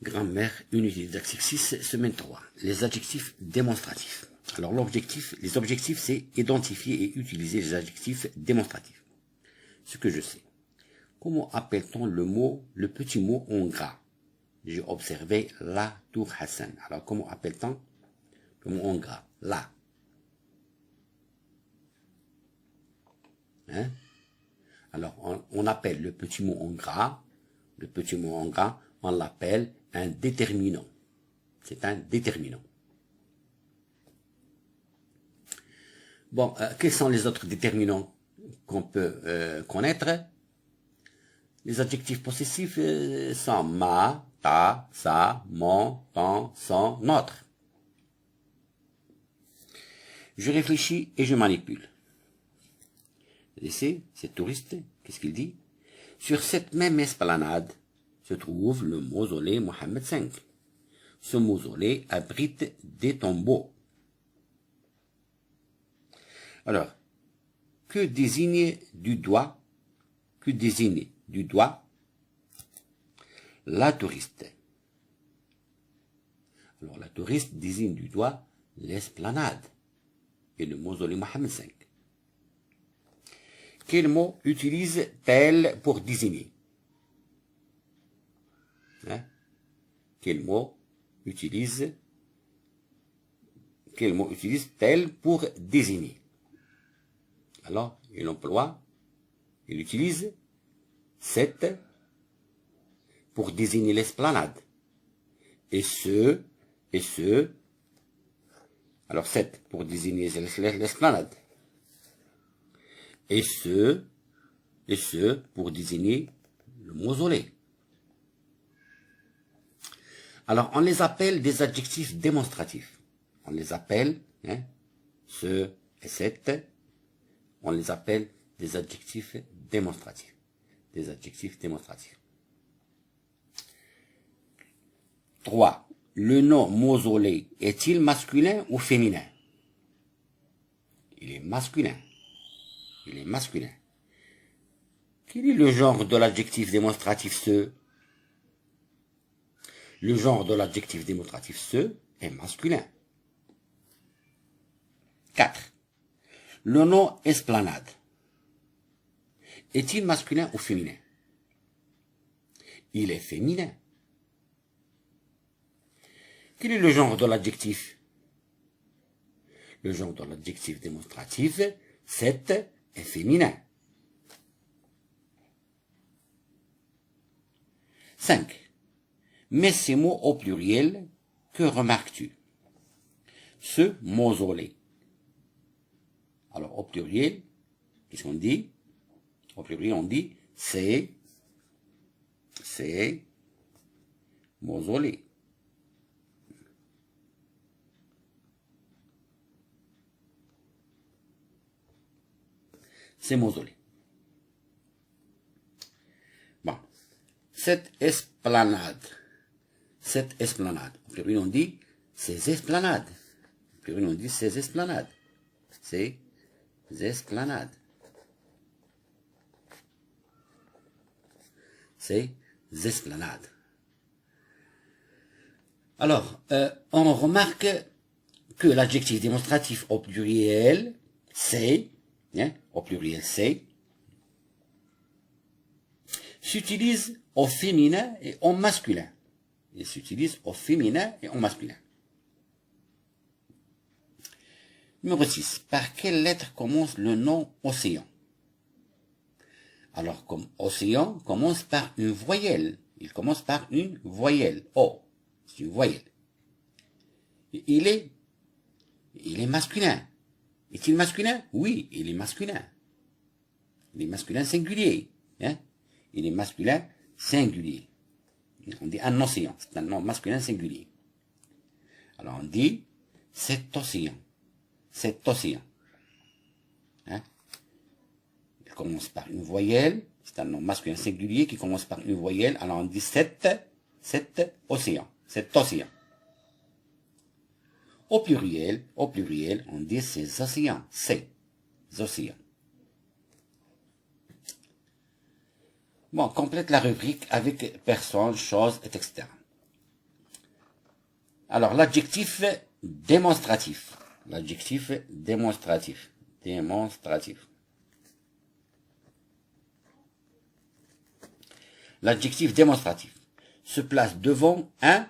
Grammaire, unité didactique 6, semaine 3. Les adjectifs démonstratifs. Alors les objectifs, c'est identifier et utiliser les adjectifs démonstratifs. Ce que je sais. Comment appelle-t-on le petit mot en gras? J'ai observé la tour Hassan. Alors comment appelle-t-on le mot en gras? La. Hein? Alors on appelle le petit mot en gras, on l'appelle un déterminant. C'est un déterminant. Bon, quels sont les autres déterminants qu'on peut connaître? Les adjectifs possessifs sont ma, ta, sa, mon, ton, son, notre. Je réfléchis et je manipule. Ici, c'est touriste, qu'est-ce qu'il dit? Sur cette même esplanade se trouve le mausolée Mohammed V. Ce mausolée abrite des tombeaux. Alors, que désigne du doigt la touriste? Alors, la touriste désigne du doigt l'esplanade et le mausolée Mohammed V. Quel mot utilise-t-elle pour désigner? Hein? Quel mot utilise-t-elle pour désigner? Alors, il utilise cette pour désigner l'esplanade. Et ce, alors cette pour désigner l'esplanade. Et ce pour désigner le mausolée. Alors, on les appelle des adjectifs démonstratifs. On les appelle, ce et cette, on les appelle des adjectifs démonstratifs. Des adjectifs démonstratifs. 3. Le nom mausolée est-il masculin ou féminin? Il est masculin. Quel est le genre de l'adjectif démonstratif ce? Le genre de l'adjectif démonstratif ce est masculin. 4. Le nom esplanade est-il masculin ou féminin? Il est féminin. Quel est le genre de l'adjectif? Le genre de l'adjectif démonstratif, cette est féminin. 5. Mais ces mots au pluriel, que remarques-tu? Ce mausolée. Alors, au pluriel, qu'est-ce qu'on dit? Au pluriel, on dit c'est mausolée. C'est mausolée. Bon. Cette esplanade. Au pluriel, on dit ces esplanades. Au pluriel, on dit ces esplanades. Ces esplanades. Ces esplanades. Alors, on remarque que l'adjectif démonstratif au pluriel, c'est, s'utilise au féminin et au masculin. Il s'utilise au féminin et au masculin. Numéro 6. Par quelle lettre commence le nom océan? Alors, comme océan commence par une voyelle. Il commence par une voyelle. O. C'est une voyelle. Il est masculin. Est-il masculin? Oui, il est masculin. Il est masculin singulier. Il est masculin singulier. On dit un océan. C'est un nom masculin singulier. Alors on dit cet océan. Il commence par une voyelle. C'est un nom masculin singulier qui commence par une voyelle. Alors on dit cet océan. Cet océan. Au pluriel, on dit ces océans. Ces océans. Bon, complète la rubrique avec personne, chose, etc. Alors, l'adjectif démonstratif. L'adjectif démonstratif. Démonstratif. L'adjectif démonstratif se place devant un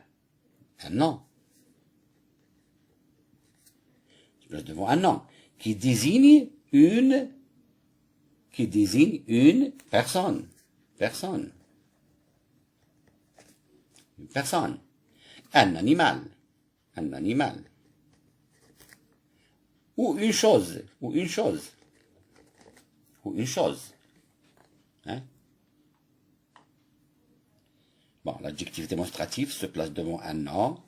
nom. Se place devant un nom qui désigne une personne. Une personne. Un animal. Ou une chose. Hein? Bon, l'adjectif démonstratif se place devant un nom,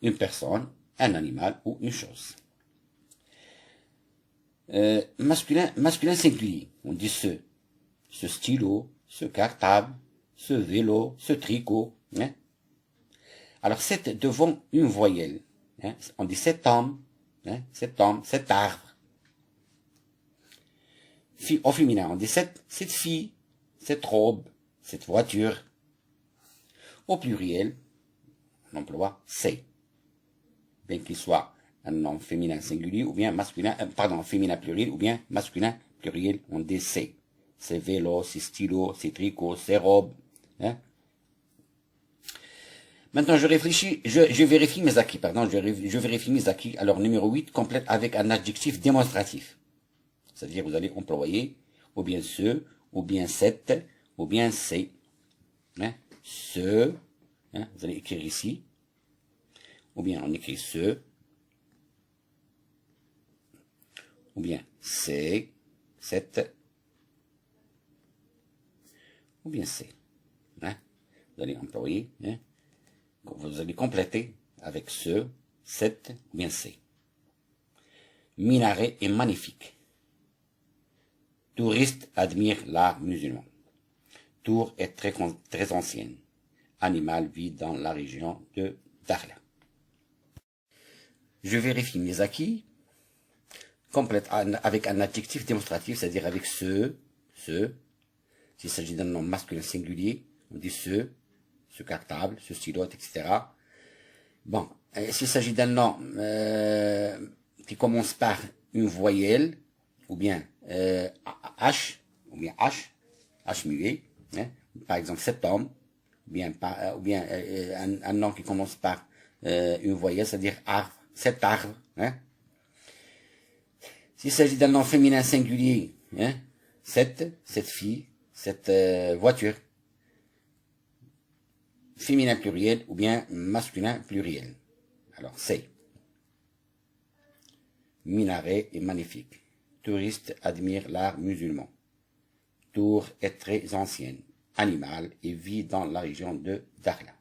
une personne, un animal ou une chose. Masculin singulier, on dit ce stylo, ce cartable, ce vélo, ce tricot. Hein? Alors c'est devant une voyelle. Hein? On dit cet homme, cet arbre. Au féminin, on dit cette fille, cette robe, cette voiture. Au pluriel, on emploie c'est. Bien qu'il soit un nom féminin singulier ou bien masculin, féminin pluriel ou bien masculin pluriel, on dit c'est. C'est vélo, c'est stylo, c'est tricot, c'est robe. Hein? Maintenant, je vérifie mes acquis, je vérifie mes acquis. Alors, numéro 8, complète avec un adjectif démonstratif. C'est-à-dire, vous allez employer ou bien ce, ou bien cette, ou bien c'est. Hein? Ce, hein, vous allez écrire ici, ou bien on écrit ce, ou bien c'est, cette, ou bien c'est. Hein? Vous allez employer, hein? Vous allez compléter avec ce, cette, ou bien c'est. Minaret est magnifique. Touriste admire l'art musulman. Tour est très ancienne. Animal vit dans la région de Dakhla. Je vérifie mes acquis. Complète avec un adjectif démonstratif, c'est-à-dire avec ce. S'il s'agit d'un nom masculin singulier, on dit ce cartable, ce stylo, etc. Bon, s'il s'agit d'un nom qui commence par une voyelle, ou bien H muet, hein, par exemple cet homme, ou bien un nom qui commence par une voyelle, c'est-à-dire arbre, cet arbre. Hein. S'il s'agit d'un nom féminin singulier, hein, cette fille, cette voiture. Féminin pluriel ou bien masculin pluriel. Alors c'est. Minaret est magnifique. Touriste admire l'art musulman. Tour est très ancienne. Animal et vit dans la région de Dakhla.